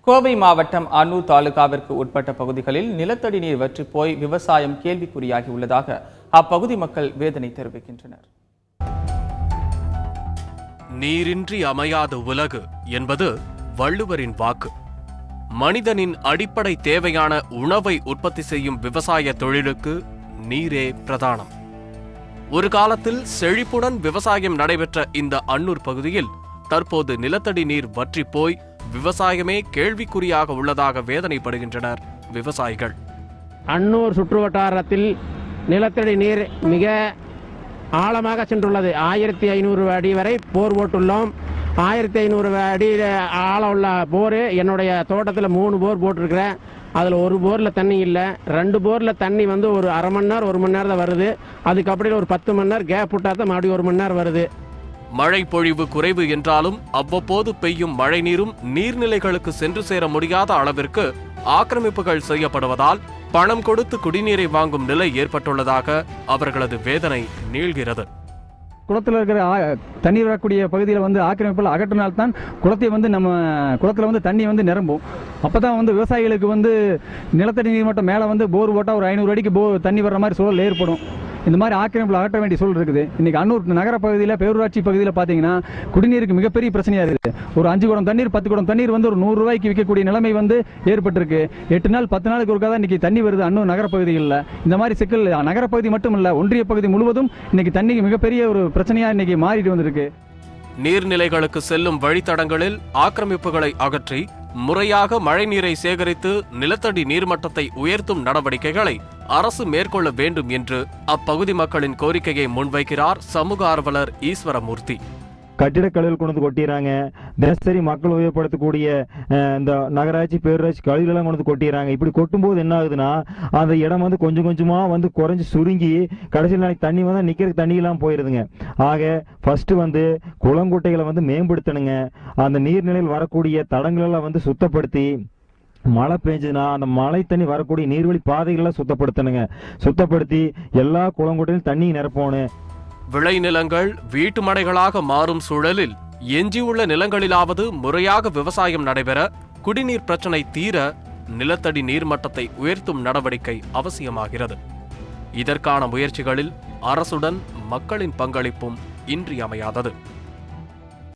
கோவை மாவட்டம் அன்னூர் தாலுகாவிற்கு உட்பட்ட பகுதிகளில் நிலத்தடி நீர் வற்றி போய் விவசாயம் கேள்விக்குறியாகி உள்ளதாக அப்பகுதி மக்கள் வேதனை தெரிவிக்கின்றனர். நீரின்றி அமையாத உலகு என்பது வள்ளுவரின் வாக்கு. மனிதனின் அடிப்படை தேவையான உணவை உற்பத்தி செய்யும் விவசாய தொழிலுக்கு நீரே பிரதானம். ஒரு காலத்தில் செழிப்புடன் விவசாயம் நடைபெற்ற இந்த அன்னூர் பகுதியில் தற்போது நிலத்தடி நீர் வற்றி போய் விவசாயமே கேள்விக்குறியாக உள்ளதாக வேதனைப்படுகின்றனர் விவசாயிகள். அன்னூர் சுற்றுவட்டாரத்தில் நிலத்தடி நீர் மிக ஆழமாக சென்றுள்ளது. 1500 அடி வரை போர் போட்டுள்ளோம். 1500 அடி ஆழம் உள்ள போர் என்னுடைய தோட்டத்தில் 3 போர் போட்டிருக்கிறேன். அதில் ஒரு போரில் தண்ணி இல்லை. 2 போரில் தண்ணி வந்து ஒரு அரை மணி நேரம் 1 மணி நேரம் தான் வருது. அதுக்கப்புறம் ஒரு 10 மணி நேரம் கேப் விட்டா தான் மறுபடியும் 1 மணி நேரம் வருது. மழை பொழிவு குறைவு என்றாலும் அவ்வப்போது பெய்யும் மழை நீரும் நீர்நிலைகளுக்கு சென்று சேர முடியாத அளவிற்கு ஆக்கிரமிப்புகள் செய்யப்படுவதால் பணம் கொடுத்து குடிநீரை வாங்கும் நிலை ஏற்பட்டுள்ளதாக அவர்களது வேதனை நீள்கிறது. குளத்தில் இருக்கிற தண்ணீர் வரக்கூடிய பகுதியில் வந்து ஆக்கிரமிப்பில் அகற்றினால்தான் குளத்தை வந்து நம்ம குளத்தில் வந்து தண்ணி வந்து நிரம்பும். அப்போ தான் வந்து விவசாயிகளுக்கு வந்து நிலத்தடி நீர் மட்டம் மேலே வந்து போர் போட்டால் ஒரு 500 அடிக்கு தண்ணி வர்ற மாதிரி சூழல் ஏற்படும். இந்த மாதிரி ஆக்கிரமிப்பில் அகற்ற வேண்டிய சூழல் இருக்குது. இன்னைக்கு அன்னூர் நகர பகுதியில் பேரூராட்சி பகுதியில் பார்த்தீங்கன்னா குடிநீருக்கு மிகப்பெரிய பிரச்சனையாக இருக்குது. ஒரு 5 குடம் தண்ணீர் 10 குடம் தண்ணீர் வந்து ஒரு 100 ரூபாய்க்கு விற்கக்கூடிய நிலைமை வந்து ஏற்பட்டிருக்கு. 8 நாள் 10 நாளுக்கு ஒருக்கா தான் இன்னைக்கு தண்ணி வருது அன்னூர் நகர பகுதிகளில். இந்த மாதிரி சிக்கல் நகரப்பகுதி மட்டும் இல்லை, ஒன்றிய பகுதி முழுவதும் இன்னைக்கு தண்ணிக்கு மிகப்பெரிய ஒரு பிரச்சனையாக இன்னைக்கு மாறிட்டு வந்திருக்கு. நீர்நிலைகளுக்கு செல்லும் வழித்தடங்களில் ஆக்கிரமிப்புகளை அகற்றி முறையாக மழைநீரை சேகரித்து நிலத்தடி நீர்மட்டத்தை உயர்த்தும் நடவடிக்கைகளை அரசு மேற்கொள்ள வேண்டும் என்று அப்பகுதி மக்களின் கோரிக்கையை முன்வைக்கிறார் சமூக ஆர்வலர் ஈஸ்வரமூர்த்தி. கட்டிடக்கழிவுகள் கொண்டு வந்து கொட்டிடுறாங்க. தினசரி மக்கள் உபயோகப்படுத்தக்கூடிய இந்த நகராட்சி பேரூராட்சி கழிவுகளெல்லாம் கொண்டு வந்து கொட்டிடுறாங்க. இப்படி கொட்டும்போது என்ன ஆகுதுன்னா அந்த இடம் வந்து கொஞ்சம் கொஞ்சமா வந்து குறைஞ்சி சுருங்கி கடைசியில் நாளைக்கு தண்ணி வந்து நிற்கிறதுக்கு தண்ணியெல்லாம் போயிருதுங்க. ஆக ஃபர்ஸ்ட் வந்து குளங்குட்டைகளை வந்து மேம்படுத்தணுங்க. அந்த நீர்நிலையில் வரக்கூடிய தடங்களெல்லாம் வந்து சுத்தப்படுத்தி மழை பெஞ்சதுன்னா அந்த மழை தண்ணி வரக்கூடிய நீர்வழி பாதைகளெல்லாம் சுத்தப்படுத்தணுங்க. சுத்தப்படுத்தி எல்லா குளங்குட்டையிலும் தண்ணி நிரப்பணும். விளைநிலங்கள் வீட்டு மனைகளாக மாறும் சூழலில் எஞ்சியுள்ள நிலங்களிலாவது முறையாக விவசாயம் நடைபெற, குடிநீர் பிரச்சினை தீர நிலத்தடி நீர்மட்டத்தை உயர்த்தும் நடவடிக்கை அவசியமாகிறது. இதற்கான முயற்சிகளில் அரசுடன் மக்களின் பங்களிப்பும் இன்றியமையாதது.